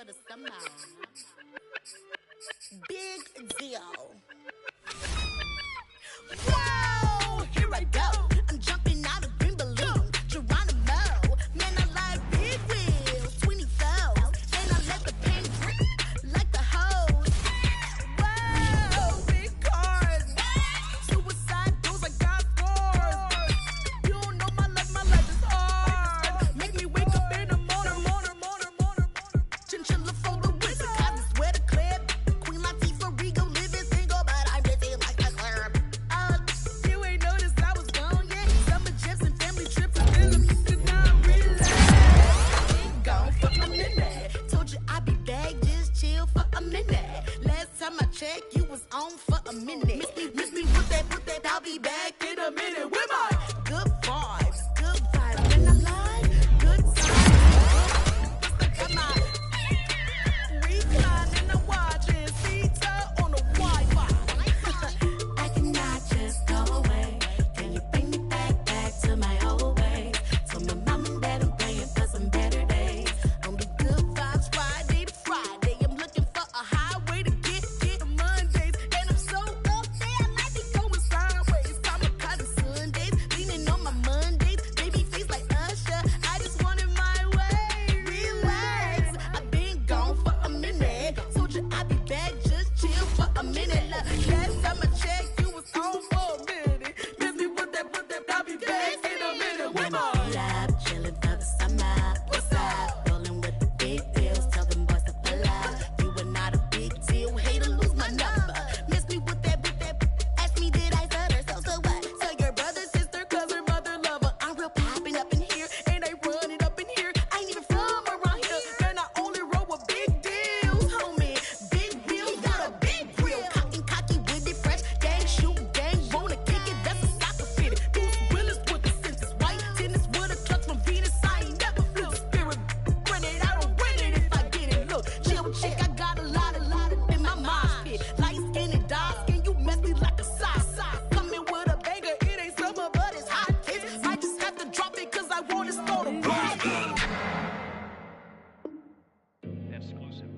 for the summer. Big deal. Whoa, here I go. I'm jumping out of green balloon. Geronimo, man, I like big wheels, 24s, and I let the paint drip like the hose. Whoa, big cars, suicide doors, I got scores. You don't know my life is hard. Make me wake up in the morning. Chinchilla for the wizard, cause I swear to clip. Queen Latifah, Rigo, living single, but I'm busy like a club. You ain't noticed I was gone yet. Summer jets and family trips are still could not relax. Gone for a minute. Told you I'd be back, just chill for a minute. Last time I checked, you was on for a minute. Miss me with that, I'll be back in a minute. With my good vibes. When I lie, good times. Got my recline and I'm watching Sita on the Wi-Fi. I cannot just go away. Can you bring me back to my old ways? Told my mom and dad I'm praying for some better days. On the good vibes Friday to Friday. I'm looking for a highway to get to Mondays. And I'm so up there, I might be going sideways. Kamikaze Sundays, leaning on my Mondays. Baby face like Usher, I just want it my way. Relax, I've been gone for a minute. Told you I'd be back, just chill for a minute. Last time I checked, you was on for a minute. Miss me with that, I'll be back in a minute. With my love, chilling for the summer. What's up? Rolling with the big deals, tell them boys to pull up. You are not a big deal, hate to lose my number. Miss me with that, ask me did I stutter, so what? So your brother, sister, cousin, mother, lover. I'm real popping up in here, and I running up in here. I ain't even from around here, and I only roll with big deals, homie. Big deals, got a big grill. Cotton, cocky, with it, fresh, gang, shoot, gang, wanna kick it, that's a soccer fitted. Bruce Willis with the senses, white tennis with a clutch from Venus. I ain't never feel the spirit. Run it, I don't win it if I get it. Look, chill chick, I got a lot in my mind pit. Light skin and dark skin, you messy like a sock. Coming with a banger, it ain't summer, but it's hot. Might just have to drop it, cause I want to start a rock. Exclusive.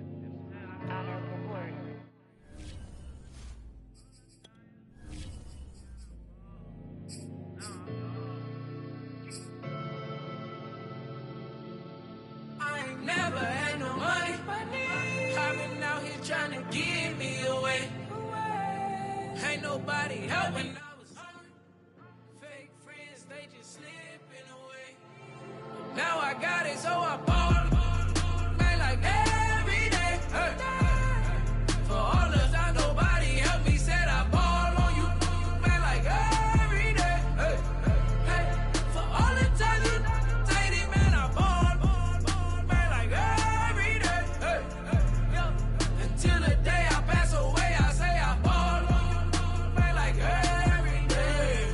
I ain't never had no money. I've been out here trying to give me away. Ain't nobody helping. I was hungry. Fake friends, they just slipping away. Now I got it, so I ball. Man, like every day. For all the time nobody helped me, said I ball on you. Man, like every day. For all the time you dated, man, I ball. Man, like every day. Until the day I pass away, I say I ball on you. Man, like every day.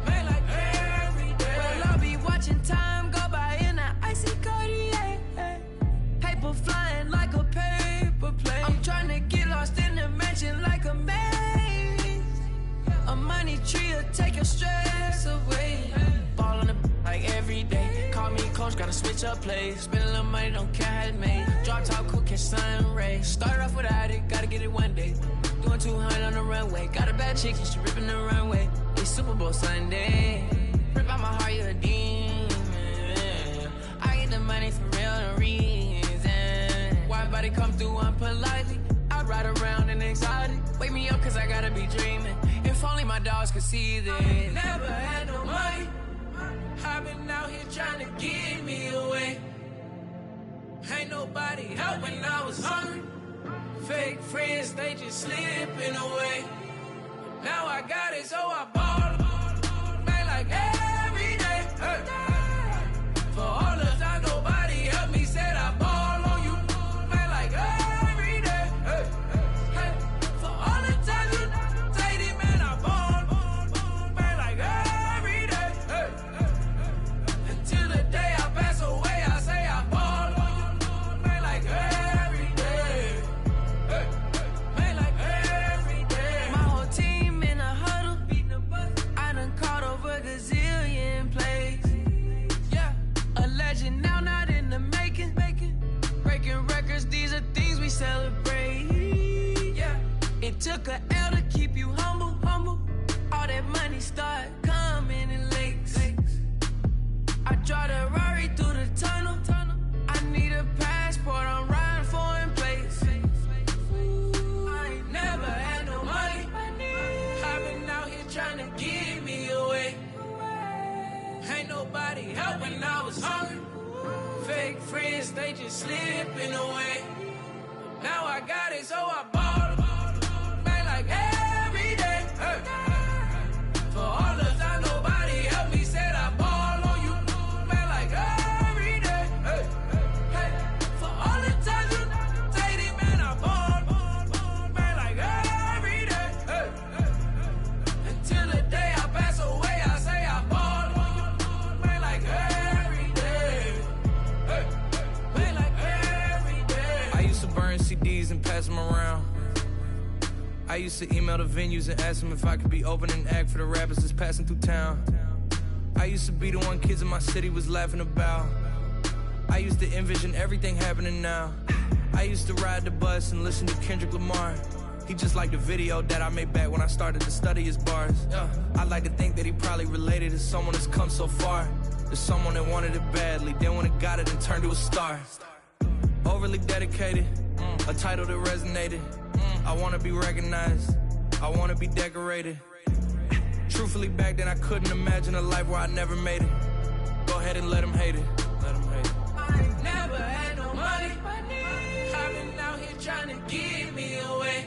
Man, like every day. Well, I'll be watching time go by in an icy Cartier. Paper flying like a paper plane. I'm trying to get lost in the mansion like a maze. A money tree will take your stress away. Ball on the like every day. Call me coach, gotta switch up plays. Spend a little money, don't care how it's made. Drop top, cool, catch sun rays. Started off without it, gotta get it one day. Doing 200 on the runway. Got a bad chick, she ripping the runway. It's Super Bowl Sunday. Rip out my heart, you a demon. I get the money for real, no reason. Why everybody come through unpolitely? I ride around in exotic. Wake me up, cause I gotta be dreaming. If only my dogs could see this. Never had no money. I've been out here trying to get me away. Ain't nobody helping, I was hungry. Fake friends, they just slipping away. Now I got it, so I ball. Man, like every day. For all the time nobody helped me, said I ball on you. Man, like every day. For all the time you dated, man, I ball. Man, like every day. Until the day I pass away, I say I ball on you. Man, like every day. Man, like every day. My whole team in a huddle, beating the bus. Took a L to keep you humble, humble. All that money start coming in lakes. I drive the Rari through the tunnel. I need a passport, I'm riding foreign place. I ain't never had no money. I've been out here trying to give me away. Ain't nobody helping, I was hungry. Fake friends, they just slipping away. Now I got it, so I bought it. Man, like every day. For all the time nobody helped me, said I ball on you. Man, like every day. For all the times you dated, man, I ball. Man, like every day. Until the day I pass away, I say I ball. Man, like every day. Man, like every day. I used to burn CDs and pass them around. I used to email the venues and ask them if I could be opening act for the rappers that's passing through town. I used to be the one kids in my city was laughing about. I used to envision everything happening now. I used to ride the bus and listen to Kendrick Lamar. He just like the video that I made back when I started to study his bars. I like to think that he probably related to someone that's come so far. To someone that wanted it badly, then when it got it and turned to a star. Overly dedicated, a title that resonated. I wanna be recognized, I wanna be decorated. Truthfully, back then I couldn't imagine a life where I never made it. Go ahead and let them hate it. Let them hate it. I ain't never had no money. I've been out here trying to give me away.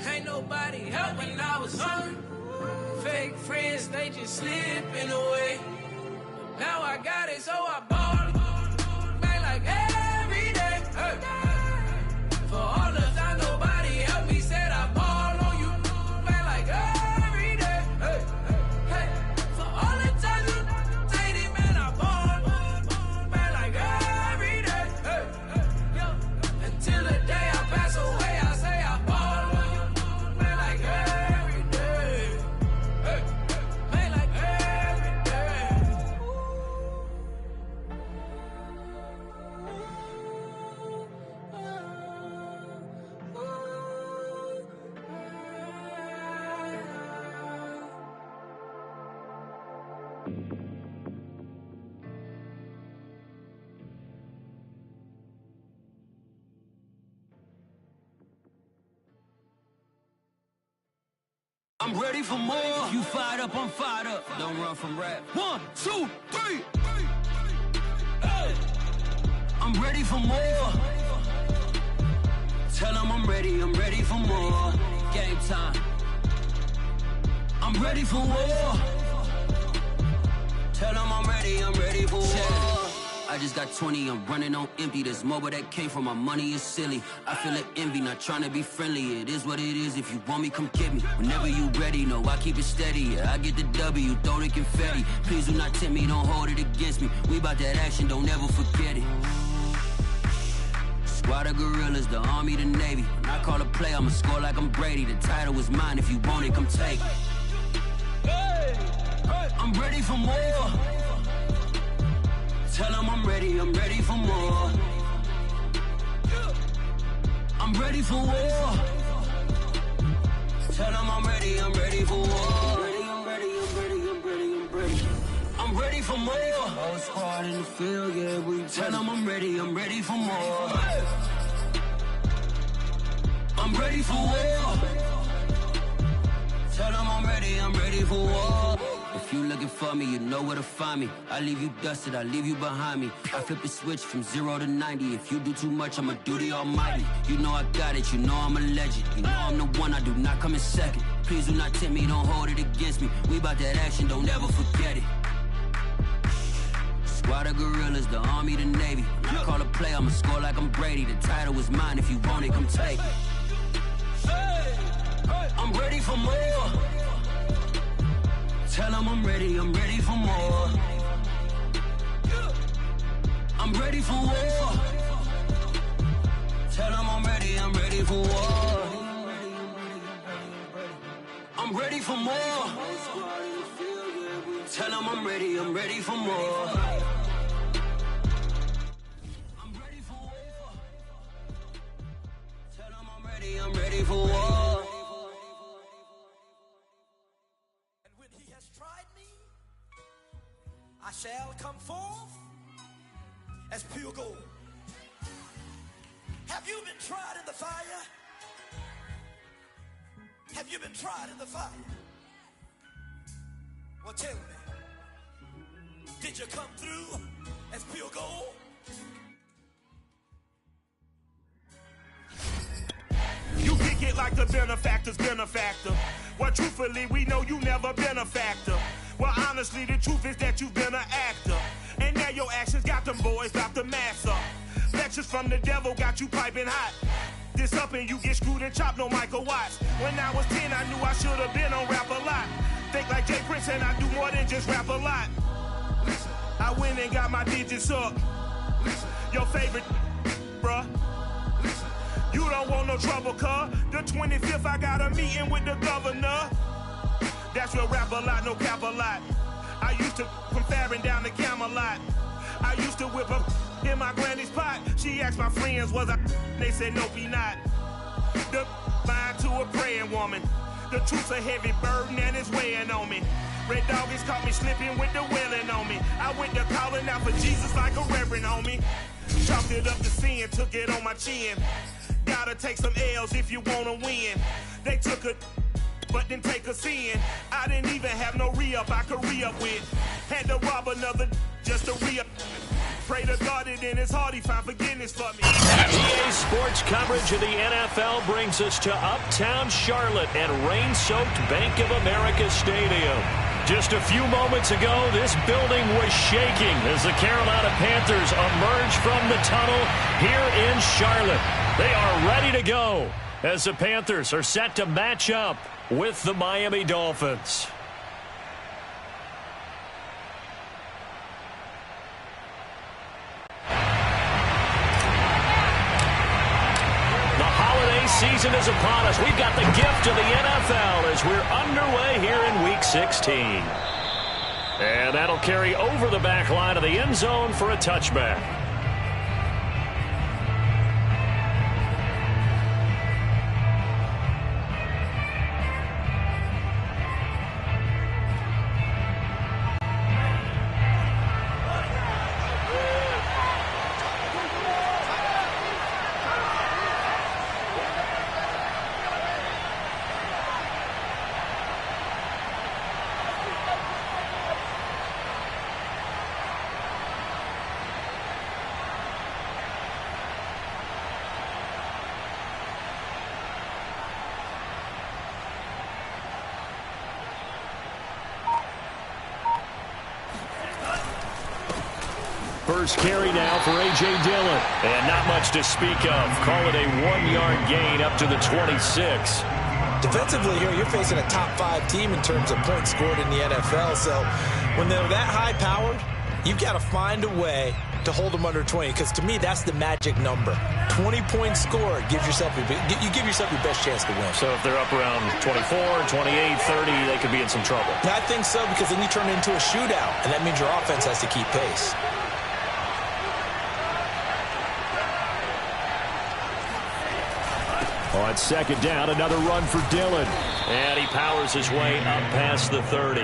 Ain't nobody helping, I was hungry. Fake friends, they just slipping away. Now I got it, so I bought it. Man, like every day. For all the time nobody helped me, said I ball on you. Man, like every day. For all the time you dated, man, I ball. Man, like every day. Until the day I pass away, I say I ball. Man, like every day. Man, like every day. I'm ready for more. You fired up, I'm fired up. Don't run from rap. 1, 2, 3. Hey. I'm ready for more. Tell them I'm ready for more. Game time. I'm ready for war. Tell them I'm ready for war. I just got 20, I'm running on empty. This mobile that came from my money is silly. I feel like envy, not trying to be friendly. It is what it is, if you want me, come get me. Whenever you ready, no, I keep it steady. Yeah, I get the W, throw the confetti. Please do not tempt me, don't hold it against me. We bout that action, don't ever forget it. Squad of gorillas, the army, the navy. When I call a play, I'ma score like I'm Brady. The title is mine, if you want it, come take it. I'm ready for more. Tell them I'm ready for more. I'm ready for war. Tell them I'm ready for war. I'm ready for more. Whole squad in the field, yeah, we tell them I'm ready for more. I'm ready for war. Tell them I'm ready for war. If you looking for me, you know where to find me. I leave you dusted, I leave you behind me. I flip the switch from 0 to 90. If you do too much, I'ma do the almighty. You know I got it, you know I'm a legend. You know I'm the one, I do not come in second. Please do not tempt me, don't hold it against me. We bout that action, don't ever forget it. Squad of gorillas, the army, the navy. When I call a play, I'ma score like I'm Brady. The title is mine, if you want it, come take it. I'm ready for more. Tell them I'm ready for more. I'm ready for war. Tell them I'm ready for war. I'm ready for more. Tell them I'm ready for more. I'm ready for war. Tell them I'm ready for war. forth as pure gold. Have you been tried in the fire? Have you been tried in the fire? Well, tell me, did you come through as pure gold? You kick it like the benefactor's benefactor. Well, truthfully, we know you never been a factor. Well, honestly, the truth is that you've been an actor. And now your actions got them boys about to mass up. Lectures from the devil got you piping hot. This up and you get screwed and chopped, no Michael Watts. When I was 10, I knew I should have been on rap a lot. Think like Jay Prince and I do more than just rap a lot. I went and got my digits up. Your favorite, bruh. You don't want no trouble, cuz. The 25th, I got a meeting with the governor. That's real rap a lot, no cap a lot. I used to from Farron down to Camelot. I used to whip up in my granny's pot. She asked my friends, was I? They said, nope, he not. The mind to a praying woman. The truth's a heavy burden and it's weighing on me. Red doggies caught me slipping with the wailing on me. I went to calling out for Jesus like a reverend on me. Chalked it up to sin, took it on my chin. Gotta take some L's if you wanna win. They took a but didn't take a sin. I didn't even have no re-up I could re-up with. Had to rob another just to re-up. Pray to God that in his heart he found forgiveness for me. EA Sports coverage of the NFL brings us to Uptown Charlotte at rain-soaked Bank of America Stadium. Just a few moments ago, this building was shaking as the Carolina Panthers emerge from the tunnel here in Charlotte. They are ready to go as the Panthers are set to match up with the Miami Dolphins. The holiday season is upon us. We've got the gift of the NFL as we're underway here in Week 16. And that'll carry over the back line of the end zone for a touchback. First carry now for A.J. Dillon. And not much to speak of. Call it a 1-yard gain up to the 26. Defensively here, you're facing a top 5 team in terms of points scored in the NFL. So when they're that high-powered, you've got to find a way to hold them under 20. Because to me, that's the magic number. 20 points scored gives yourself you give yourself your best chance to win. So if they're up around 24, 28, 30, they could be in some trouble. I think so, because then you turn it into a shootout, and that means your offense has to keep pace. On second down, another run for Dillon. And he powers his way up past the 30.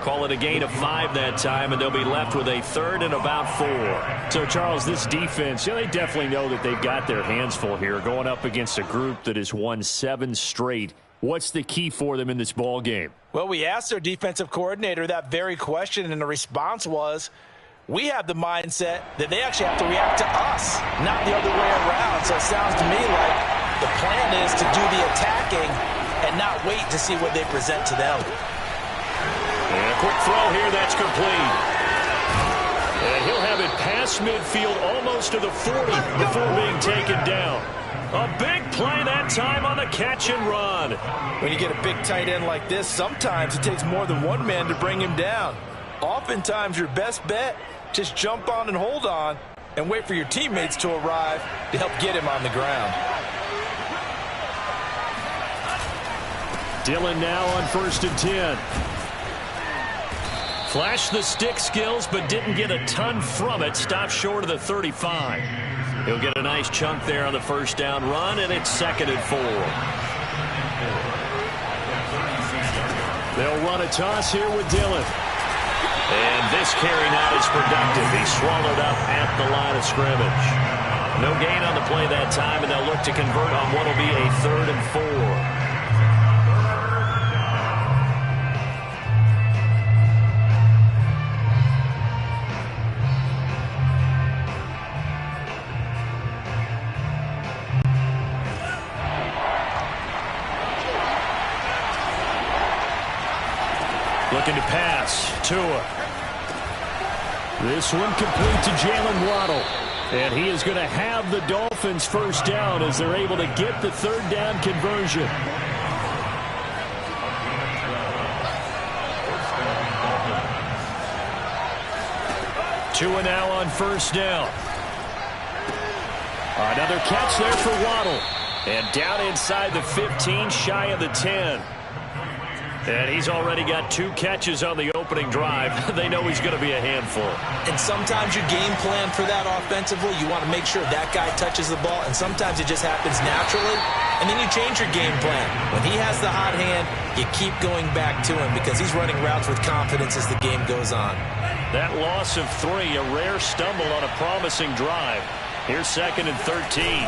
Call it a gain of 5 that time, and they'll be left with a 3rd and about 4. So, Charles, this defense, they definitely know that they've got their hands full here, going up against a group that has won 7 straight. What's the key for them in this ball game? Well, we asked their defensive coordinator that very question, and the response was, we have the mindset that they actually have to react to us, not the other way around. So it sounds to me like the plan is to do the attacking and not wait to see what they present to them. And a quick throw here, that's complete. And he'll have it past midfield almost to the 40 before being taken down. A big play that time on the catch and run. When you get a big tight end like this, sometimes it takes more than one man to bring him down. Oftentimes your best bet, just jump on and hold on and wait for your teammates to arrive to help get him on the ground. Dillon now on 1st and 10. Flashed the stick skills, but didn't get a ton from it. Stopped short of the 35. He'll get a nice chunk there on the first down run, and it's 2nd and 4. They'll run a toss here with Dillon. And this carry not as productive. He swallowed up at the line of scrimmage. No gain on the play that time, and they'll look to convert on what will be a 3rd and 4. Looking to pass. Tua. This one complete to Jalen Waddle. And he is going to have the Dolphins first down as they're able to get the 3rd down conversion. Tua now on first down. Another catch there for Waddle. And down inside the 15, shy of the 10. And he's already got 2 catches on the opening drive. They know he's going to be a handful. And sometimes you game plan for that offensively. You want to make sure that guy touches the ball, and sometimes it just happens naturally. And then you change your game plan. When he has the hot hand, you keep going back to him because he's running routes with confidence as the game goes on. That loss of 3, a rare stumble on a promising drive. Here's 2nd and 13.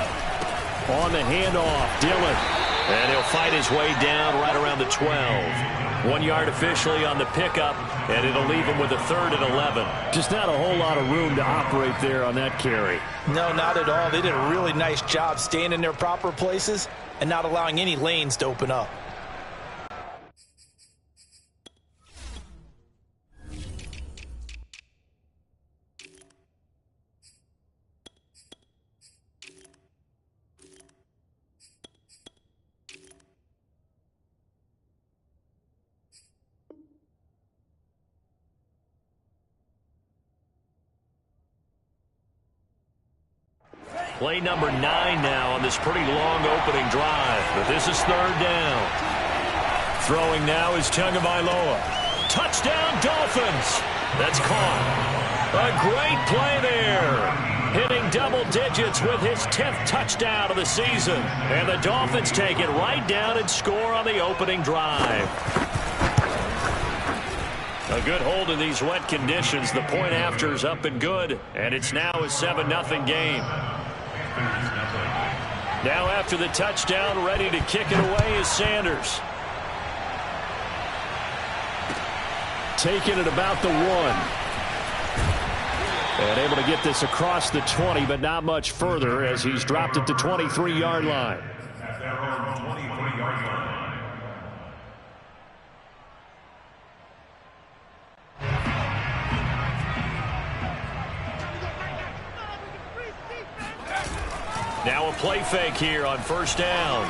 On the handoff, Dillon. And he'll fight his way down right around the 12. 1 yard officially on the pickup, and it'll leave him with a 3rd and 11. Just not a whole lot of room to operate there on that carry. No, not at all. They did a really nice job staying in their proper places and not allowing any lanes to open up. Play number 9 now on this pretty long opening drive. But this is 3rd down. Throwing now is Tagovailoa. Touchdown, Dolphins. That's caught. A great play there. Hitting double digits with his 10th touchdown of the season. And the Dolphins take it right down and score on the opening drive. A good hold in these wet conditions. The point after is up and good. And it's now a 7-0 game. Now after the touchdown, ready to kick it away is Sanders. Taking it about the 1. And able to get this across the 20, but not much further as he's dropped it to 23-yard line. Now a play fake here on first down.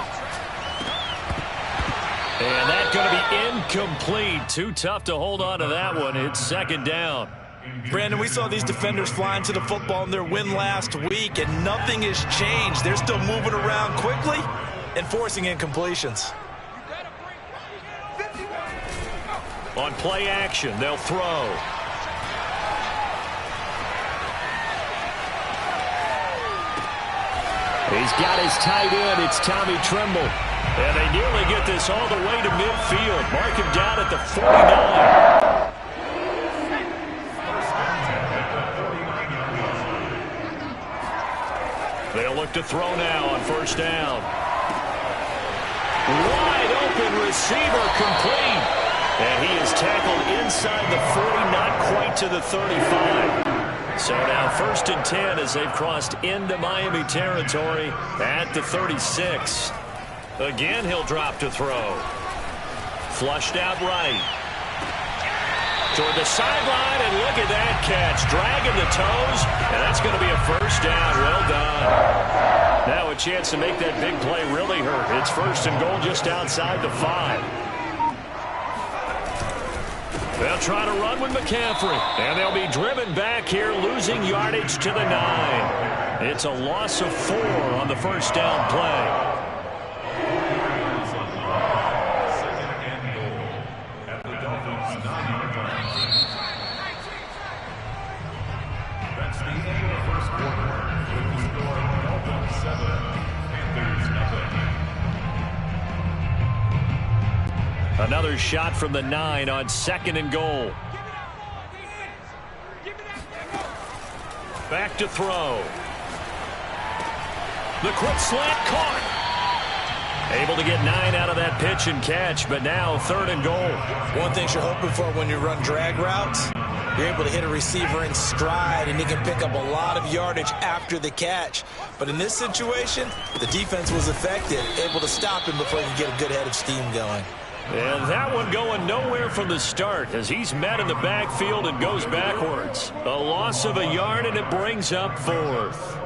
And that's going to be incomplete. Too tough to hold on to that one. It's 2nd down. Brandon, we saw these defenders flying to the football in their win last week, and nothing has changed. They're still moving around quickly and forcing incompletions. On play action, they'll throw. He's got his tight end. It's Tommy Tremble. And they nearly get this all the way to midfield. Mark him down at the 49. They'll look to throw now on first down. Wide open receiver complete. And he is tackled inside the 40, not quite to the 35. So now 1st and 10 as they've crossed into Miami territory at the 36. Again, he'll drop to throw. Flushed out right. Toward the sideline, and look at that catch. Dragging the toes, and that's going to be a first down. Well done. Now a chance to make that big play really hurt. It's 1st and goal just outside the 5. They'll try to run with McCaffrey, and they'll be driven back here, losing yardage to the 9. It's a loss of 4 on the first down play. That's the end of the first quarter. With the score, Dolphins 7, Panthers nothing. Another shot from the 9 on 2nd and goal. Back to throw. The quick slant caught. Able to get 9 out of that pitch and catch, but now 3rd and goal. One thing you're hoping for when you run drag routes, you're able to hit a receiver in stride, and he can pick up a lot of yardage after the catch. But in this situation, the defense was effective, able to stop him before he could get a good head of steam going. And that one going nowhere from the start as he's met in the backfield and goes backwards. A loss of a yard, and it brings up 4th.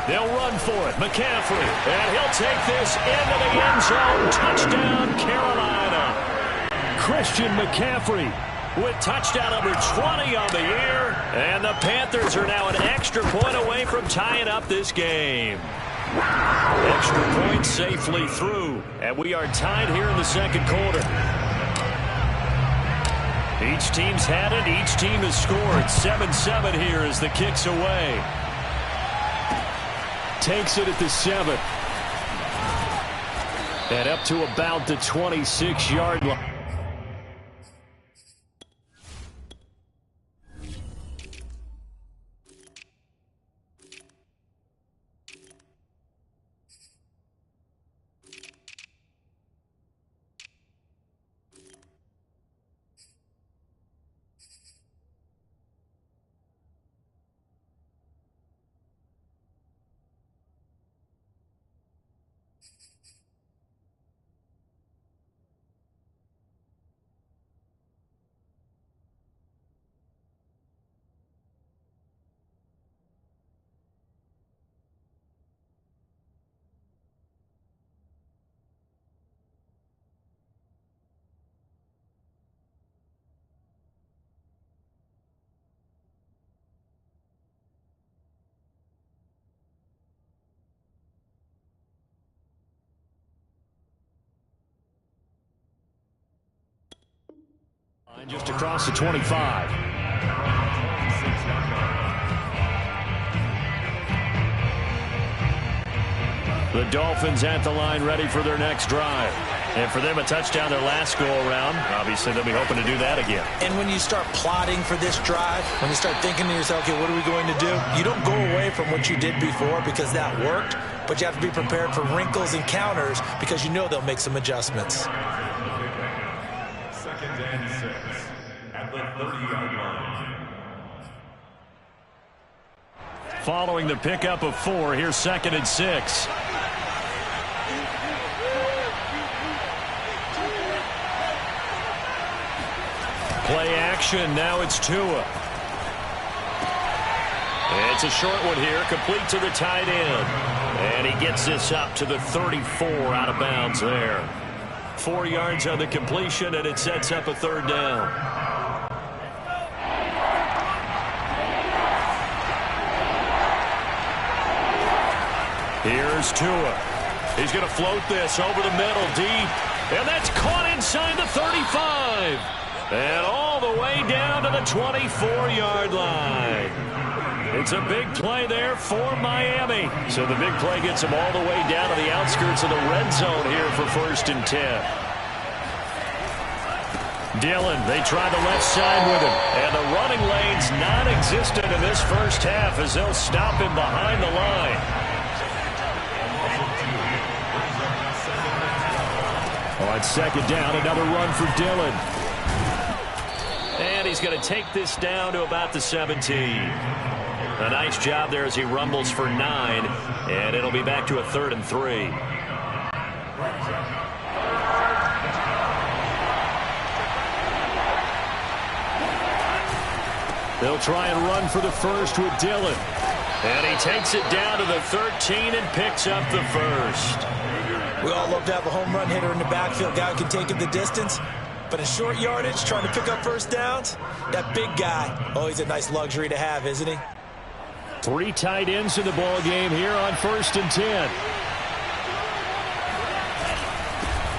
They'll run for it. McCaffrey. And he'll take this into the end zone. Touchdown, Carolina. Christian McCaffrey with touchdown number 20 on the year. And the Panthers are now an extra point away from tying up this game. Extra point safely through. And we are tied here in the second quarter. Each team's had it. Each team has scored. 7-7 here as the kick's away. Takes it at the 7. And up to about the 26-yard line. Just across the 25. The Dolphins at the line ready for their next drive. And for them, a touchdown their last go-around. Obviously, they'll be hoping to do that again. And when you start plotting for this drive, when you start thinking to yourself, okay, what are we going to do? You don't go away from what you did before because that worked, but you have to be prepared for wrinkles and counters because you know they'll make some adjustments. 2nd and 6 at the 30-yard line. Following the pickup of 4, here's 2nd and 6. Play action, now it's Tua. It's a short one here, complete to the tight end. And he gets this up to the 34 out of bounds there. 4 yards on the completion, and it sets up a 3rd down. Here's Tua. He's going to float this over the middle deep. And that's caught inside the 35. And all the way down to the 24-yard line. It's a big play there for Miami. So the big play gets them all the way down to the outskirts of the red zone here for 1st and 10. Dillon, they try the left side with him. And the running lane's non-existent in this first half as they'll stop him behind the line. On 2nd down, another run for Dillon. And he's going to take this down to about the 17. A nice job there as he rumbles for 9. And it'll be back to a 3rd and 3. They'll try and run for the first with Dillon. And he takes it down to the 13 and picks up the first. We all love to have a home run hitter in the backfield, guy who can take it the distance. But in short yardage, trying to pick up first downs, that big guy, oh, he's a nice luxury to have, isn't he? 3 tight ends in the ball game here on 1st and 10.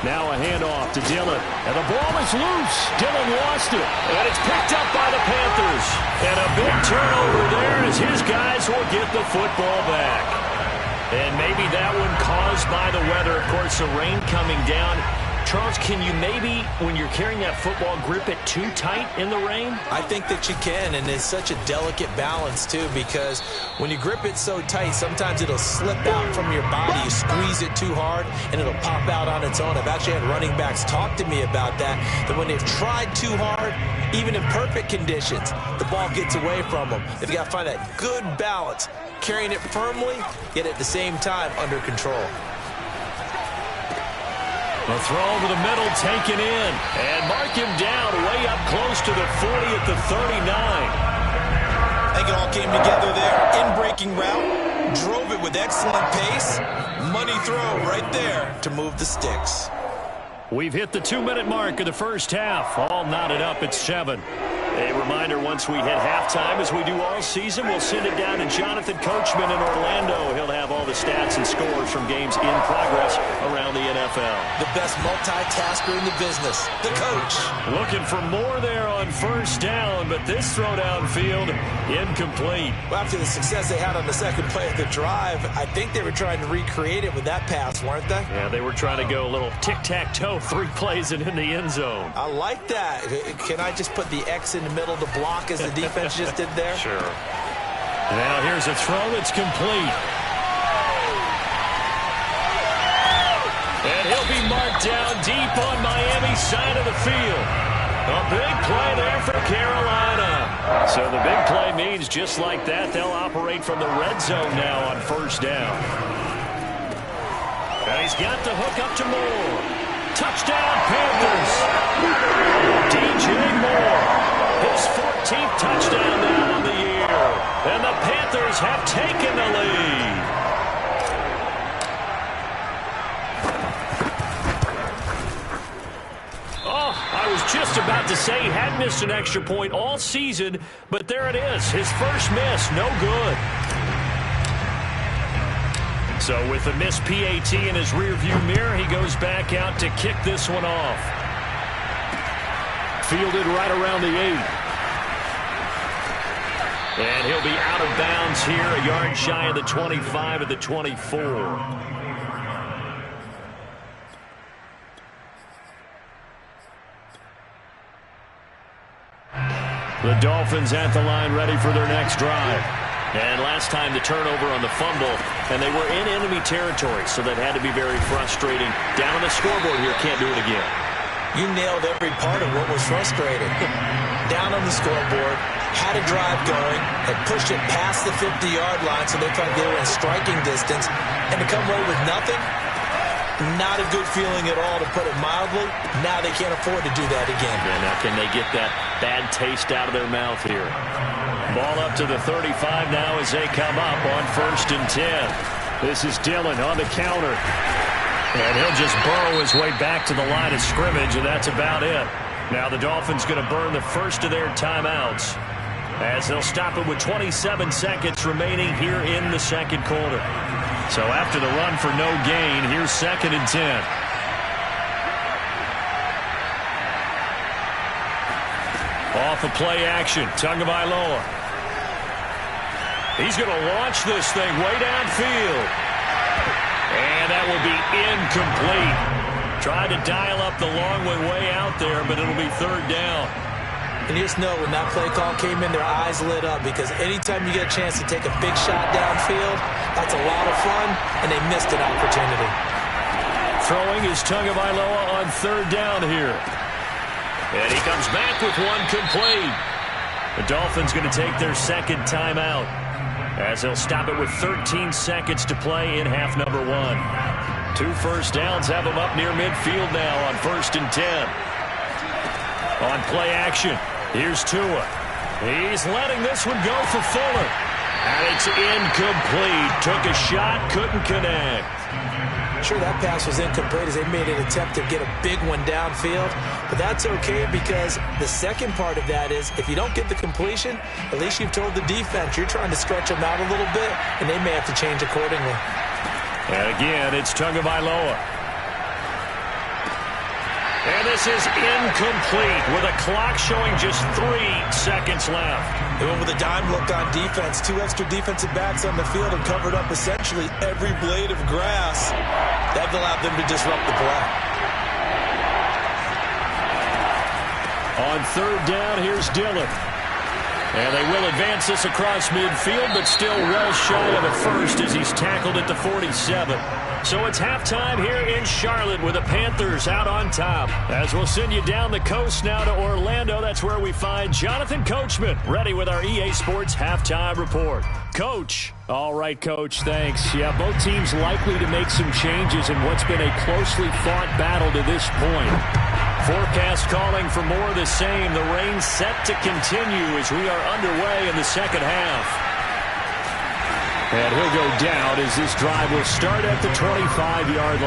Now a handoff to Dillon. And the ball is loose. Dillon lost it. And it's picked up by the Panthers. And a big turnover there as get the football back. And maybe that one caused by the weather. Of course, the rain coming down. Charles, can you maybe, when you're carrying that football, grip it too tight in the rain? I think that you can, and it's such a delicate balance, too, because when you grip it so tight, sometimes it'll slip out from your body. You squeeze it too hard, and it'll pop out on its own. I've actually had running backs talk to me about that when they've tried too hard, even in perfect conditions, the ball gets away from them. They've got to find that good balance, carrying it firmly, yet at the same time under control. A throw over the middle, taken in, and mark him down way up close to the 40 at the 39. I think it all came together there. In-breaking route, drove it with excellent pace. Money throw right there to move the sticks. We've hit the 2-minute mark of the first half. All knotted up at 7. A reminder, once we hit halftime, as we do all season, we'll send it down to Jonathan Coachman in Orlando. He'll have all the stats and scores from games in progress around the NFL. The best multitasker in the business, the coach. Looking for more there on first down, but this throw downfield, incomplete. Well, after the success they had on the second play of the drive, I think they were trying to recreate it with that pass, weren't they? Yeah, they were trying to go a little tic-tac-toe, 3 plays and in the end zone. I like that. Can I just put the X in the middle to block as the defense just did there? Sure. Now here's a throw that's complete. And he'll be marked down deep on Miami's side of the field. A big play there for Carolina. So the big play means just like that, they'll operate from the red zone now on first down. And he's got the hook up to Moore. Touchdown, Panthers. DJ Moore. His 14th touchdown now on the year. And the Panthers have taken the lead. Oh, I was just about to say he had missed an extra point all season, but there it is. His first miss, no good. So with the missed PAT in his rearview mirror, he goes back out to kick this one off. Fielded right around the 8. And he'll be out of bounds here, a yard shy of the 25 at the 24. The Dolphins at the line ready for their next drive. And last time the turnover on the fumble, and they were in enemy territory, so that had to be very frustrating. Down on the scoreboard here, can't do it again. You nailed every part of what was frustrating. Down on the scoreboard, had a drive going, had pushed it past the 50-yard line so they thought they were in striking distance, and to come away with nothing, not a good feeling at all, to put it mildly. Now they can't afford to do that again. Yeah, now can they get that bad taste out of their mouth here? Ball up to the 35 now as they come up on 1st and 10. This is Dillon on the counter. And he'll just burrow his way back to the line of scrimmage, and that's about it. Now the Dolphins going to burn the first of their timeouts as they'll stop it with 27 seconds remaining here in the second quarter. So after the run for no gain, here's 2nd and 10. Off of play action, Tagovailoa. He's going to launch this thing way downfield. And that will be incomplete. Tried to dial up the long way out there, but it'll be 3rd down. And you just know when that play call came in, their eyes lit up, because anytime you get a chance to take a big shot downfield, that's a lot of fun, and they missed an opportunity. Throwing is Tagovailoa on 3rd down here. And he comes back with one complete. The Dolphins going to take their 2nd timeout as they'll stop it with 13 seconds to play in half number 1. 2 first downs have them up near midfield now on 1st and 10. On play action, here's Tua. He's letting this one go for Fuller. And it's incomplete. Took a shot, couldn't connect. Sure, that pass was incomplete as they made an attempt to get a big one downfield, but that's okay, because the second part of that is if you don't get the completion, at least you've told the defense you're trying to stretch them out a little bit, and they may have to change accordingly. And again, it's Tagovailoa. And this is incomplete with a clock showing just 3 seconds left. They went with a dime look on defense. 2 extra defensive backs on the field and covered up essentially every blade of grass. That allowed them to disrupt the play. On third down, here's Dillon. And they will advance this across midfield, but still well shy of a first as he's tackled at the 47. So it's halftime here in Charlotte with the Panthers out on top. As we'll send you down the coast now to Orlando, that's where we find Jonathan Coachman, ready with our EA Sports Halftime Report. Coach. All right, Coach, thanks. Yeah, both teams likely to make some changes in what's been a closely fought battle to this point. Forecast calling for more of the same. The rain set to continue as we are underway in the second half. And he'll go down as this drive will start at the 25-yard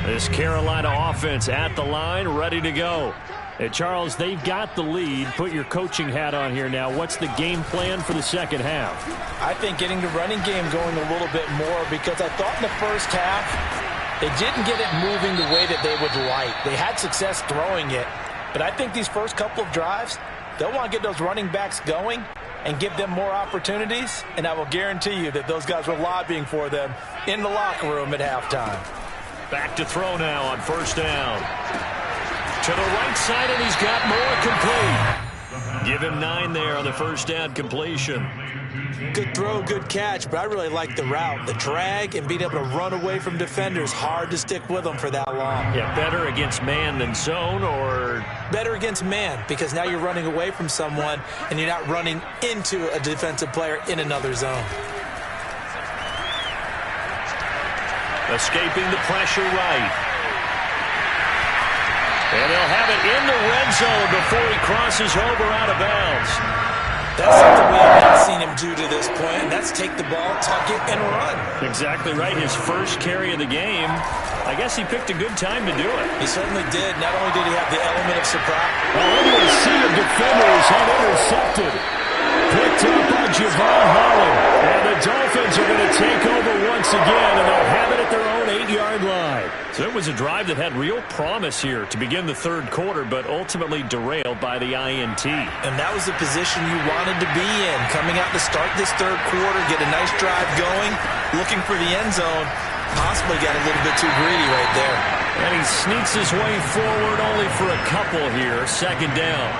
line. This Carolina offense at the line, ready to go. Hey, Charles, they've got the lead. Put your coaching hat on here now. What's the game plan for the second half? I think getting the running game going a little bit more, because I thought in the first half they didn't get it moving the way that they would like. They had success throwing it, but I think these first couple of drives, they'll want to get those running backs going and give them more opportunities, and I will guarantee you that those guys were lobbying for them in the locker room at halftime. Back to throw now on first down. To the right side, and he's got more complete. Give him 9 there on the first down completion. Good throw, good catch, but I really like the route. The drag and being able to run away from defenders, hard to stick with them for that long. Yeah, better against man than zone, or? Better against man, because now you're running away from someone and you're not running into a defensive player in another zone. Escaping the pressure right. And they'll have it in the red zone before he crosses over out of bounds. That's something we have not seen him do to this point, and that's take the ball, tuck it, and run. Exactly right. His first carry of the game. I guess he picked a good time to do it. He certainly did. Not only did he have the element of surprise. Under a sea of defenders and intercepted. Picked up by Javon Holland. And the Dolphins are going to take over once again, and they'll have it at their own 8-yard line. So it was a drive that had real promise here to begin the third quarter, but ultimately derailed by the INT. And that was the position you wanted to be in. Coming out to start this third quarter, get a nice drive going, looking for the end zone. Possibly got a little bit too greedy right there. And he sneaks his way forward only for a couple here. Second down.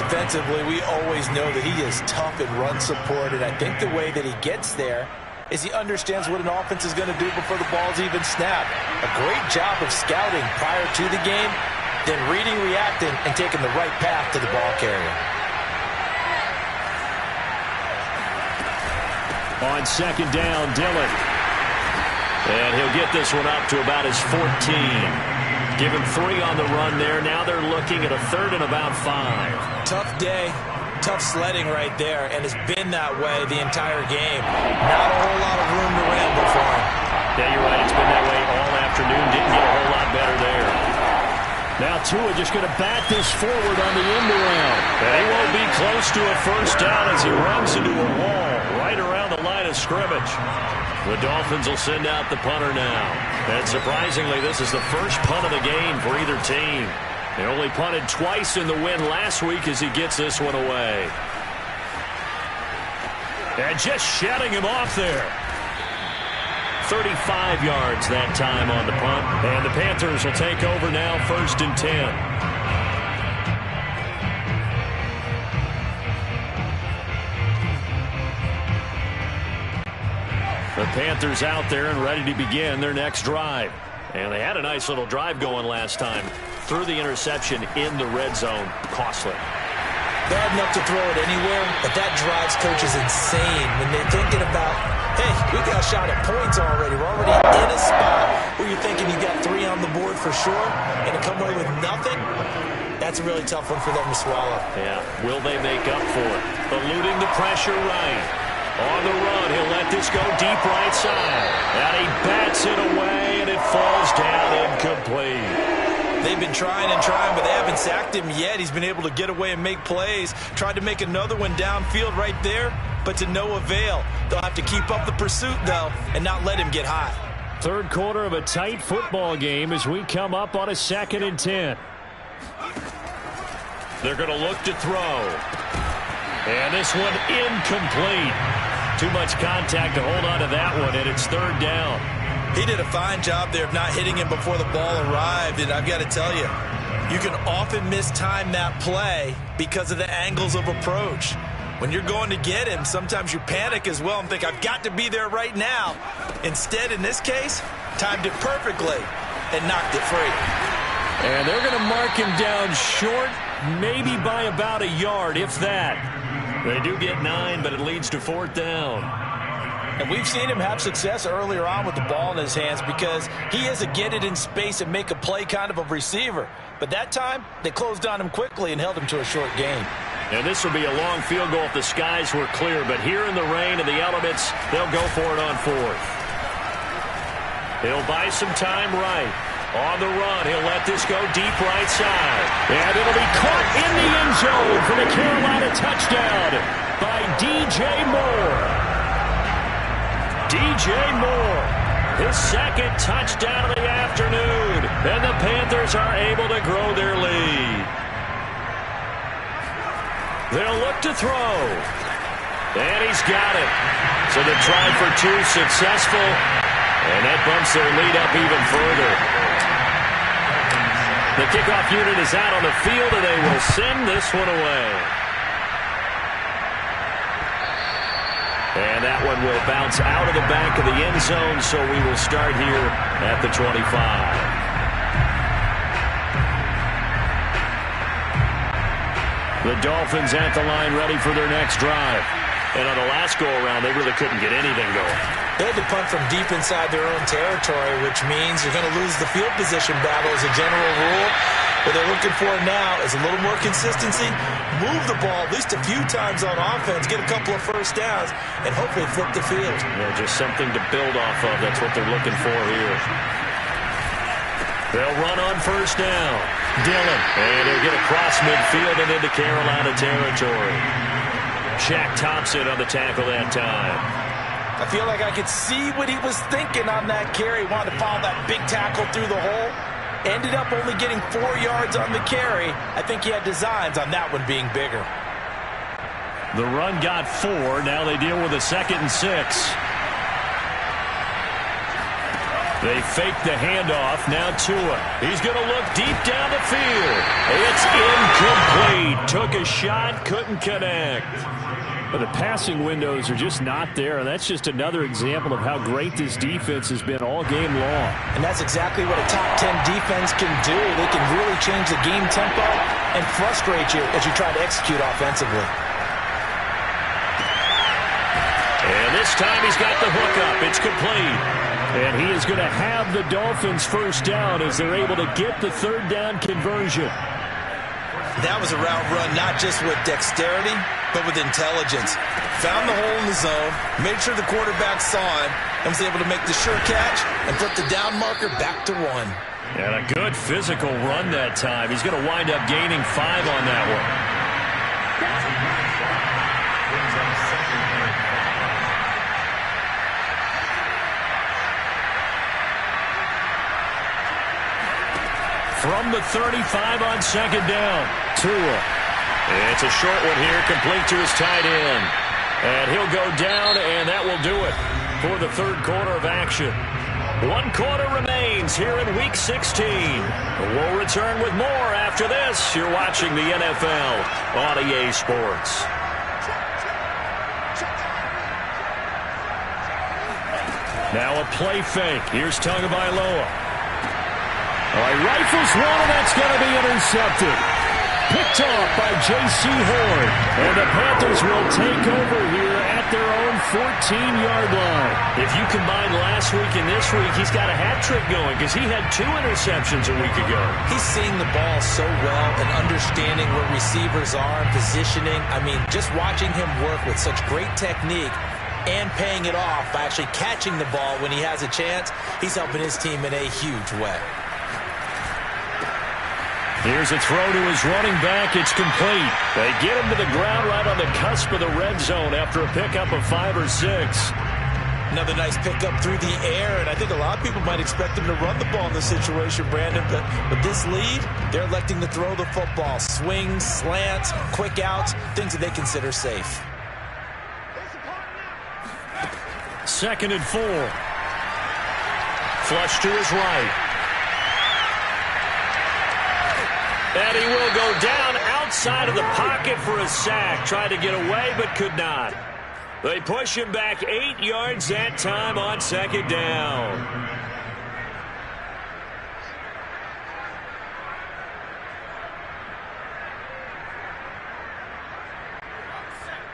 Defensively, we always know that he is tough in run support, and I think the way that he gets there is he understands what an offense is going to do before the ball's even snapped. A great job of scouting prior to the game, then reading, reacting, and taking the right path to the ball carrier. On second down, Dillon. And he'll get this one up to about his 14. Give him 3 on the run there. Now they're looking at a third and about 5. Tough day, tough sledding right there, and it's been that way the entire game. Not a whole lot of room to ramble for him. Yeah, you're right. It's been that way all afternoon. Didn't get a whole lot better there. Now Tua just going to bat this forward on the end around. And he won't be close to a first down as he runs into a wall right around the line of scrimmage. The Dolphins will send out the punter now. And surprisingly, this is the first punt of the game for either team. They only punted twice in the win last week as he gets this one away. And just shutting him off there. 35 yards that time on the punt. And the Panthers will take over now, 1st and 10. The Panthers out there and ready to begin their next drive. And they had a nice little drive going last time. Threw the interception in the red zone. Costly. Bad enough to throw it anywhere, but that drives coaches insane when they're thinking about, hey, we got a shot at points already. We're already in a spot where you're thinking you got 3 on the board for sure, and to come away with nothing, that's a really tough one for them to swallow. Yeah, will they make up for it? Eluding the pressure right. On the run, he'll let this go deep right side. And he bats it away, and it falls down incomplete. They've been trying and trying, but they haven't sacked him yet. He's been able to get away and make plays. Tried to make another one downfield right there, but to no avail. They'll have to keep up the pursuit, though, and not let him get hot. Third quarter of a tight football game as we come up on a 2nd and 10. They're going to look to throw. And this one incomplete. Too much contact to hold on to that one, and it's 3rd down. He did a fine job there of not hitting him before the ball arrived, and I've got to tell you, you can often mistime that play because of the angles of approach. When you're going to get him, sometimes you panic as well and think, I've got to be there right now. Instead, in this case, timed it perfectly and knocked it free. And they're going to mark him down short, maybe by about a yard, if that. They do get 9, but it leads to 4th down. And we've seen him have success earlier on with the ball in his hands because he is a get it in space and make a play kind of a receiver. But that time, they closed on him quickly and held him to a short gain. And this will be a long field goal if the skies were clear. But here in the rain and the elements, they'll go for it on 4th. He'll buy some time right. On the run, he'll let this go deep right side. And it'll be caught in the end zone for the Carolina touchdown by DJ Moore. DJ Moore, his 2nd touchdown of the afternoon. And the Panthers are able to grow their lead. They'll look to throw. And he's got it. So the try for 2 successful. And that bumps their lead up even further. The kickoff unit is out on the field, and they will send this one away. And that one will bounce out of the back of the end zone, so we will start here at the 25. The Dolphins at the line ready for their next drive. And on the last go-around, they really couldn't get anything going. They had to punt from deep inside their own territory, which means you're going to lose the field position battle as a general rule. What they're looking for now is a little more consistency, move the ball at least a few times on offense, get a couple of first downs, and hopefully flip the field. Yeah, just something to build off of. That's what they're looking for here. They'll run on 1st down. Dillon. And he'll get across midfield and into Carolina territory. Shaq Thompson on the tackle that time. I feel like I could see what he was thinking on that carry. He wanted to follow that big tackle through the hole. Ended up only getting 4 yards on the carry. I think he had designs on that one being bigger. The run got 4. Now they deal with a 2nd and 6. They fake the handoff. Now Tua. He's going to look deep down the field. It's incomplete. Took a shot, couldn't connect. But the passing windows are just not there, and that's just another example of how great this defense has been all game long. And that's exactly what a top 10 defense can do. They can really change the game tempo and frustrate you as you try to execute offensively. And this time he's got the hook up. It's complete. And he is going to have the Dolphins 1st down as they're able to get the 3rd down conversion. That was a route run not just with dexterity, but with intelligence. Found the hole in the zone, made sure the quarterback saw him, and was able to make the sure catch and put the down marker back to 1. And a good physical run that time. He's going to wind up gaining 5 on that one. From the 35 on 2nd down, Tua. It's a short one here, complete to his tight end. And he'll go down, and that will do it for the 3rd quarter of action. 1 quarter remains here in Week 16. We'll return with more after this. You're watching the NFL on EA Sports. Now a play fake. Here's Tagovailoa. All right, rifles one, and that's going to be intercepted. Picked off by J.C. Horn. And the Panthers will take over here at their own 14-yard line. If you combine last week and this week, he's got a hat trick going because he had 2 interceptions a week ago. He's seeing the ball so well and understanding where receivers are and positioning. I mean, just watching him work with such great technique and paying it off by actually catching the ball when he has a chance, he's helping his team in a huge way. Here's a throw to his running back. It's complete. They get him to the ground right on the cusp of the red zone after a pickup of 5 or 6. Another nice pickup through the air, and I think a lot of people might expect them to run the ball in this situation, Brandon, but with this lead, they're electing to throw the football. Swings, slants, quick outs, things that they consider safe. 2nd and 4. Flush to his right. And he will go down outside of the pocket for a sack. Tried to get away, but could not. They push him back 8 yards that time on 2nd down.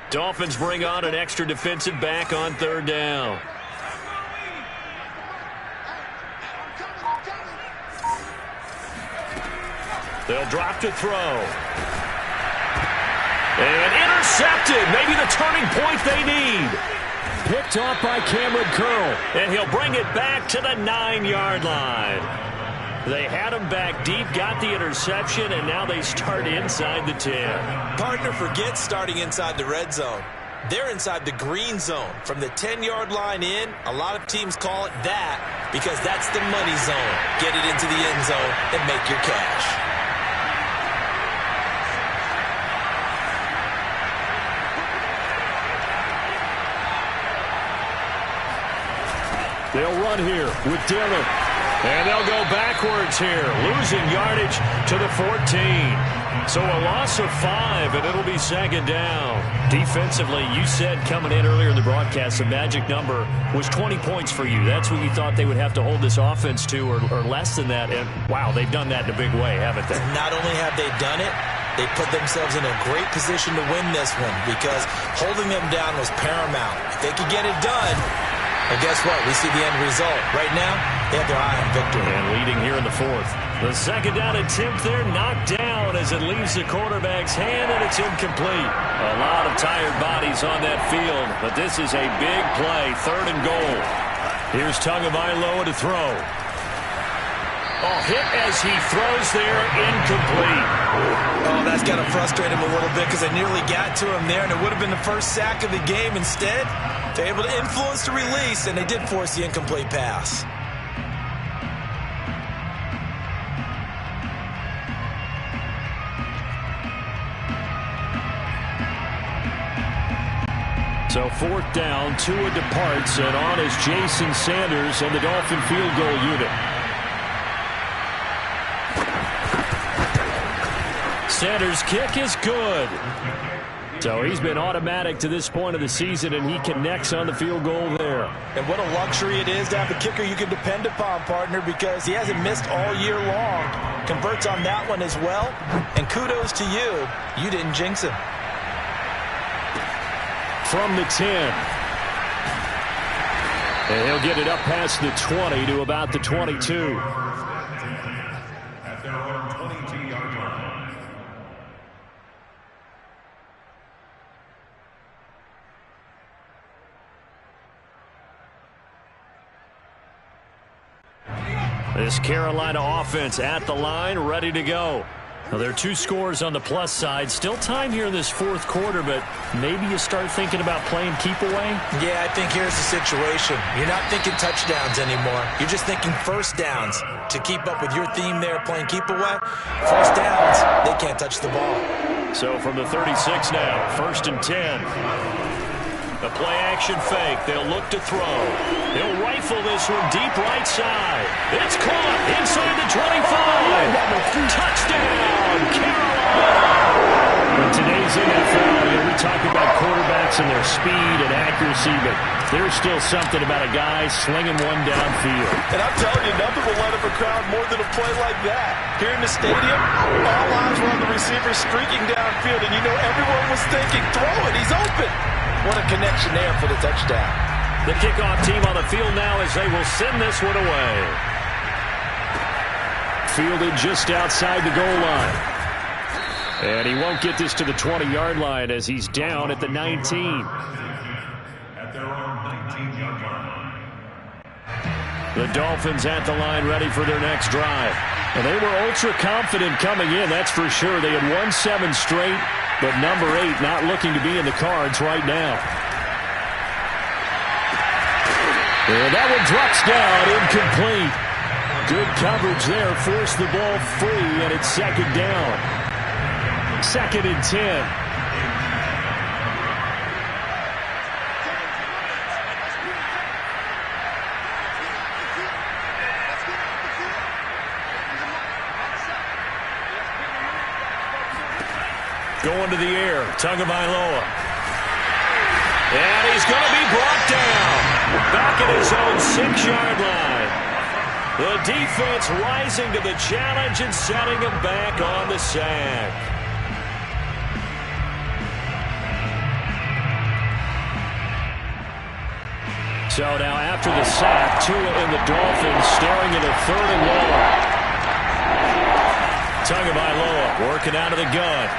Dolphins bring on an extra defensive back on 3rd down. They'll drop to throw. And intercepted. Maybe the turning point they need. Picked off by Cameron Curl. And he'll bring it back to the 9-yard line. They had him back deep, got the interception, and now they start inside the 10. Partner, forget starting inside the red zone. They're inside the green zone. From the 10-yard line in, a lot of teams call it that because that's the money zone. Get it into the end zone and make your cash. They'll run here with Dillon. And they'll go backwards here, losing yardage to the 14. So a loss of 5, and it'll be 2nd down. Defensively, you said coming in earlier in the broadcast, the magic number was 20 points for you. That's what you thought they would have to hold this offense to, or less than that. And, wow, they've done that in a big way, haven't they? Not only have they done it, they put themselves in a great position to win this one because holding them down was paramount. If they could get it done, well, guess what? We see the end result. Right now, they have their eye on victory. And leading here in the 4th. The 2nd down attempt there knocked down as it leaves the quarterback's hand, and it's incomplete. A lot of tired bodies on that field, but this is a big play. 3rd and goal. Here's Tagovailoa to throw. Oh, hit as he throws there, incomplete. Oh, that's got to frustrate him a little bit because they nearly got to him there, and it would have been the first sack of the game. Instead, they're able to influence the release, and they did force the incomplete pass. So 4th down, Tua departs, and on is Jason Sanders and the Dolphin field goal unit. Sanders' kick is good. So he's been automatic to this point of the season, and he connects on the field goal there. And what a luxury it is to have a kicker you can depend upon, partner, because he hasn't missed all year long. Converts on that one as well. And kudos to you. You didn't jinx him. From the 10. And he'll get it up past the 20 to about the 22. At their own 22-yard line. This Carolina offense at the line, ready to go. Now, there are 2 scores on the plus side. Still time here in this 4th quarter, but maybe you start thinking about playing keep away? Yeah, I think here's the situation. You're not thinking touchdowns anymore. You're just thinking first downs. To keep up with your theme there, playing keep away, first downs, they can't touch the ball. So from the 36 now, 1st and 10. A play-action fake. They'll look to throw. They'll rifle this one deep right side. It's caught inside the 25. Touchdown, Carolina. In today's NFL, we talk about quarterbacks and their speed and accuracy, but there's still something about a guy slinging one downfield. And I'm telling you, nothing will light up a crowd more than a play like that. Here in the stadium, all eyes were on the receiver streaking downfield, and you know everyone was thinking, throw it, he's open. What a connection there for the touchdown. The kickoff team on the field now as they will send this one away. Fielded just outside the goal line. And he won't get this to the 20-yard line as he's down at the 19. At their own 19-yard line. The Dolphins at the line ready for their next drive. And they were ultra confident coming in, that's for sure. They had won 7 straight, but number 8 not looking to be in the cards right now. And that one drops down, incomplete. Good coverage there, forced the ball free, and it's second down. 2nd and 10. Going to the air, Tagovailoa. And he's going to be brought down. Back at his own 6-yard line. The defense rising to the challenge and setting him back on the sack. So now after the sack, Tua and the Dolphins staring at a 3rd and long. Tagovailoa working out of the gun.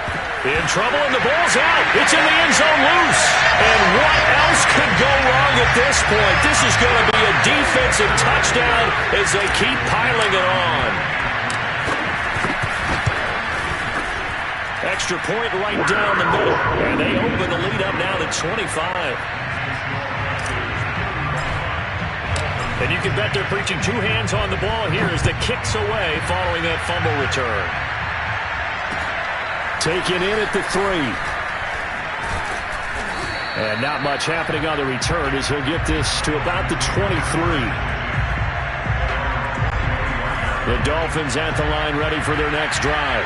In trouble, and the ball's out. It's in the end zone loose. And what else could go wrong at this point? This is going to be a defensive touchdown as they keep piling it on. Extra point right down the middle. And they open the lead up now to 25. And you can bet they're preaching 2 hands on the ball here as the kick's away following that fumble return. Taken in at the 3. And not much happening on the return as he'll get this to about the 23. The Dolphins at the line ready for their next drive.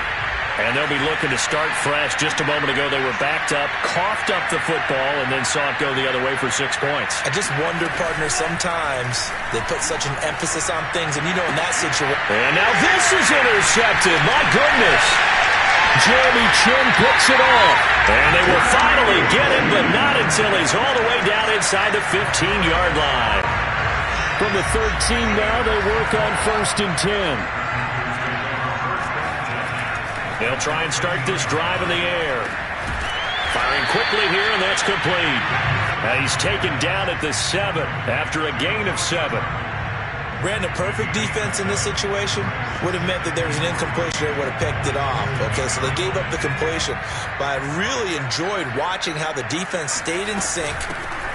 And they'll be looking to start fresh. Just a moment ago, they were backed up, coughed up the football, and then saw it go the other way for 6 points. I just wonder, partner, sometimes they put such an emphasis on things, and you know in that situation. And now this is intercepted. My goodness. Jeremy Chin picks it off. And they will finally get him, but not until he's all the way down inside the 15-yard line. From the 13 now, they work on 1st and 10. They'll try and start this drive in the air. Firing quickly here, and that's complete. Now he's taken down at the 7 after a gain of 7. Brandon, perfect defense in this situation would have meant that there was an incompletion that would have picked it off. Okay, so they gave up the completion. But I really enjoyed watching how the defense stayed in sync,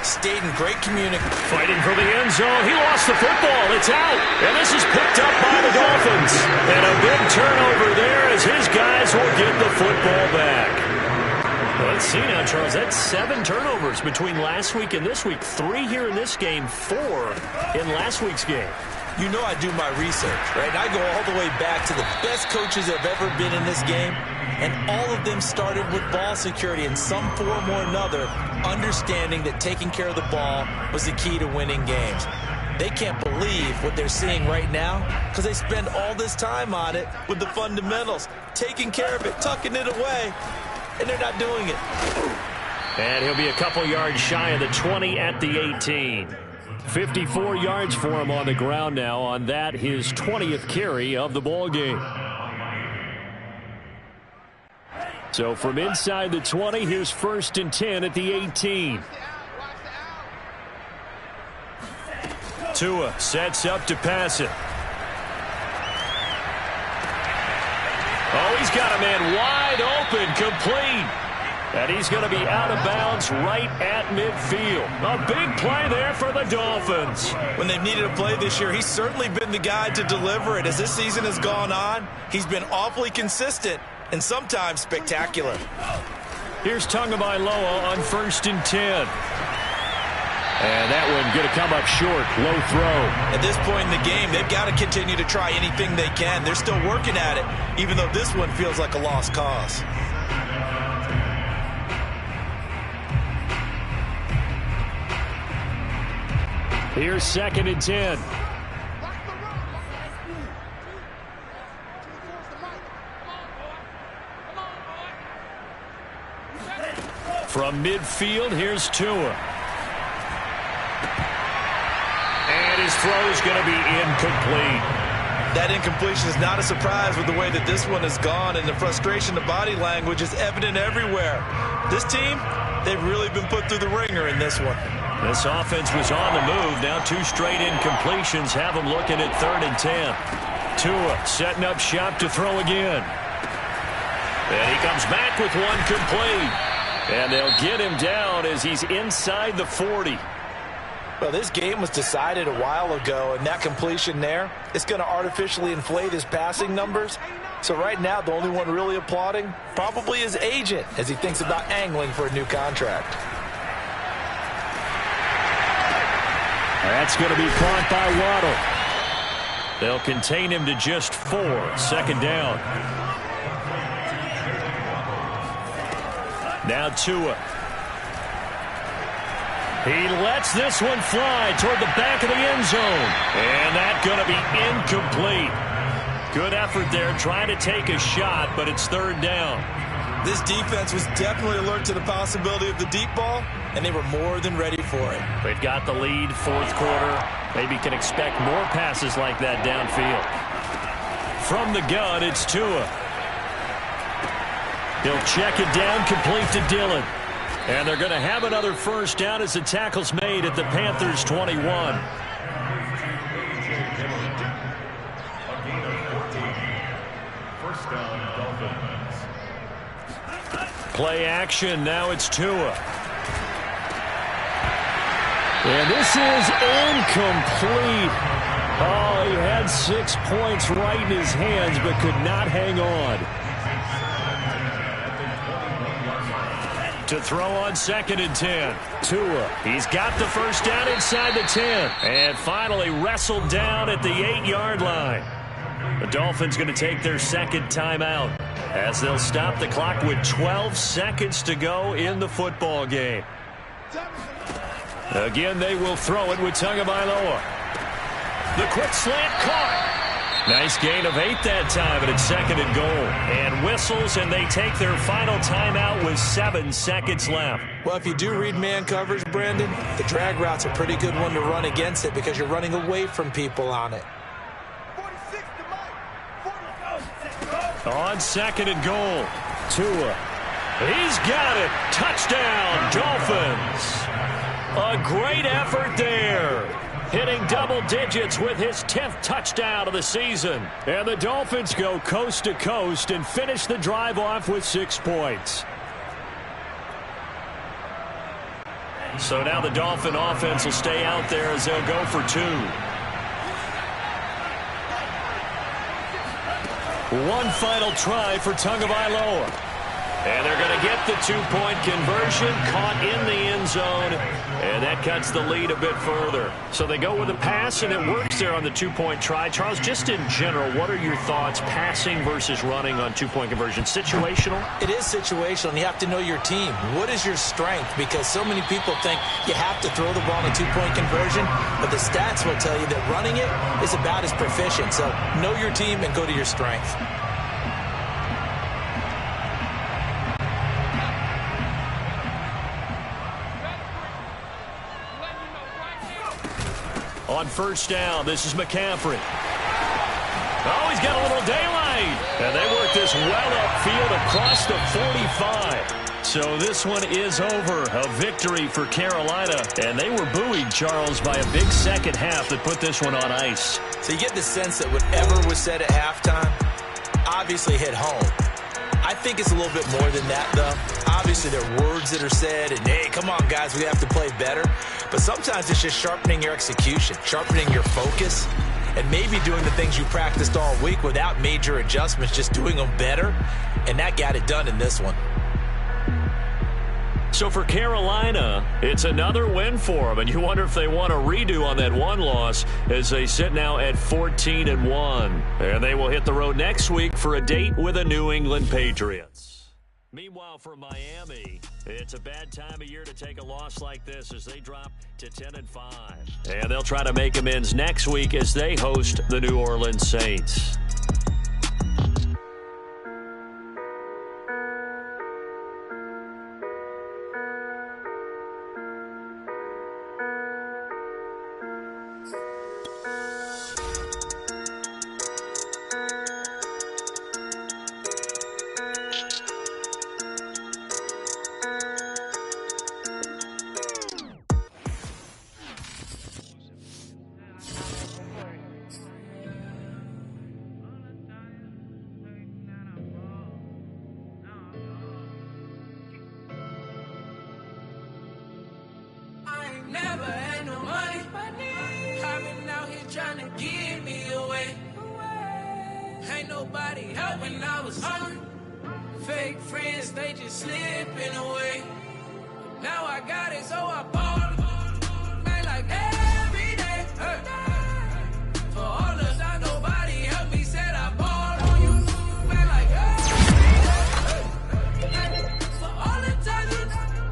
stayed in great communication. Fighting for the end zone. He lost the football. It's out. And this is picked up by the Dolphins. And a big turnover there as his guys will get the football back. Let's see now, Charles. That's 7 turnovers between last week and this week. 3 here in this game, 4 in last week's game. You know I do my research, right? And I go all the way back to the best coaches that have ever been in this game, and all of them started with ball security in some form or another, understanding that taking care of the ball was the key to winning games. They can't believe what they're seeing right now because they spend all this time on it with the fundamentals, taking care of it, tucking it away, and they're not doing it. And he'll be a couple yards shy of the 20 at the 18. 54 yards for him on the ground now on that, his 20th carry of the ball game. So from inside the 20, here's 1st and 10 at the 18. Tua sets up to pass it. Oh, he's got a man wide open, complete. And he's going to be out of bounds right at midfield. A big play there for the Dolphins. When they've needed a play this year, he's certainly been the guy to deliver it. As this season has gone on, he's been awfully consistent and sometimes spectacular. Here's Tagovailoa on 1st and 10. And that one going to come up short. Low throw. At this point in the game, they've got to continue to try anything they can. They're still working at it, even though this one feels like a lost cause. Here's 2nd and 10. From midfield, here's Tua. And his throw is going to be incomplete. That incompletion is not a surprise with the way that this one has gone, and the frustration, the body language is evident everywhere. This team, they've really been put through the ringer in this one. This offense was on the move. Now 2 straight incompletions have them looking at 3rd and 10. Tua setting up shop to throw again. And he comes back with one complete. And they'll get him down as he's inside the 40. Well, this game was decided a while ago, and that completion there is going to artificially inflate his passing numbers. So right now, the only one really applauding probably his agent as he thinks about angling for a new contract. That's going to be caught by Waddle. They'll contain him to just 4. Second down. Now Tua. He lets this one fly toward the back of the end zone. And that's going to be incomplete. Good effort there trying to take a shot, but it's third down. This defense was definitely alert to the possibility of the deep ball, and they were more than ready for it. They've got the lead, fourth quarter. Maybe can expect more passes like that downfield. From the gun, it's Tua. He'll check it down, complete to Dillon. And they're going to have another first down as the tackle's made at the Panthers' 21. First down, Dolphins. Play action, now it's Tua. And this is incomplete. Oh, he had 6 points right in his hands, but could not hang on. To throw on 2nd and 10. Tua, he's got the first down inside the 10. And finally wrestled down at the 8-yard line. The Dolphins going to take their second timeout as they'll stop the clock with 12 seconds to go in the football game. Again, they will throw it with Tagovailoa. The quick slant caught. Nice gain of 8 that time, and it's 2nd and goal. And whistles, and they take their final timeout with 7 seconds left. Well, if you do read man coverage, Brandon, the drag route's a pretty good one to run against it because you're running away from people on it. On 2nd and goal, Tua. He's got it. Touchdown, Dolphins. A great effort there. Hitting double digits with his 10th touchdown of the season. And the Dolphins go coast to coast and finish the drive off with 6 points. So now the Dolphin offense will stay out there as they'll go for 2. One final try for Tagovailoa. And they're going to get the 2-point conversion, caught in the end zone, and that cuts the lead a bit further. So they go with a pass, and it works there on the 2-point try. Charles, just in general, what are your thoughts, passing versus running on 2-point conversion? Situational? It is situational, and you have to know your team. What is your strength? Because so many people think you have to throw the ball in a 2-point conversion, but the stats will tell you that running it is about as proficient. So know your team and go to your strength. On first down, this is McCaffrey. Oh, he's got a little daylight. And they work this well upfield across the 45. So this one is over. A victory for Carolina. And they were buoyed, Charles, by a big second half that put this one on ice. So you get the sense that whatever was said at halftime obviously hit home. I think it's a little bit more than that, though. Obviously, there are words that are said, and, hey, come on, guys, we have to play better. But sometimes it's just sharpening your execution, sharpening your focus, and maybe doing the things you practiced all week without major adjustments, just doing them better. And that got it done in this one. So for Carolina, it's another win for them, and you wonder if they want a redo on that one loss as they sit now at 14-1. And they will hit the road next week for a date with the New England Patriots. Meanwhile, for Miami, it's a bad time of year to take a loss like this as they drop to 10-5. And they'll try to make amends next week as they host the New Orleans Saints. I've been out here trying to give me away. Ain't nobody helping, I was hungry. Fake friends, they just slipping away. Now I got it, so I ball. Man, like every day. Hey. For all the time, nobody helped me, said I ball on you. Man, like every day. Hey. For all the time you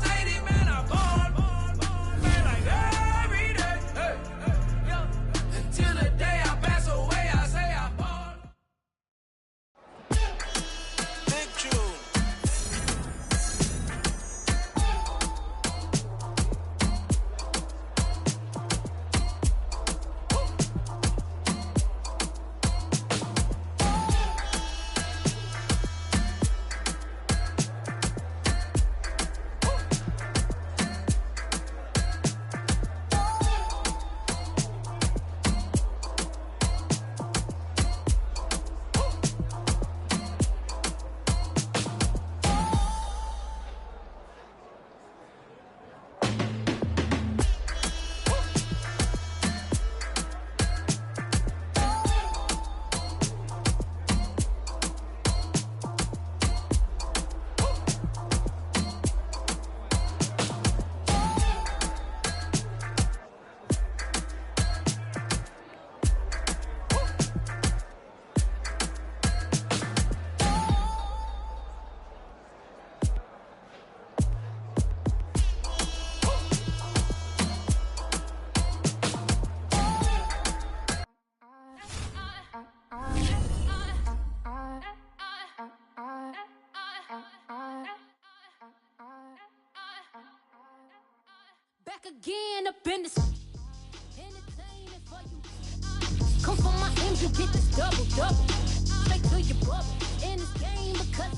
dated, man, I ball. Man, like every day. Hey. Yeah. Until the day I pass away, I say I ball. Big June. Back again up in this entertaining for you. Come for my ends, you get this double. Straight to your bubble in this game because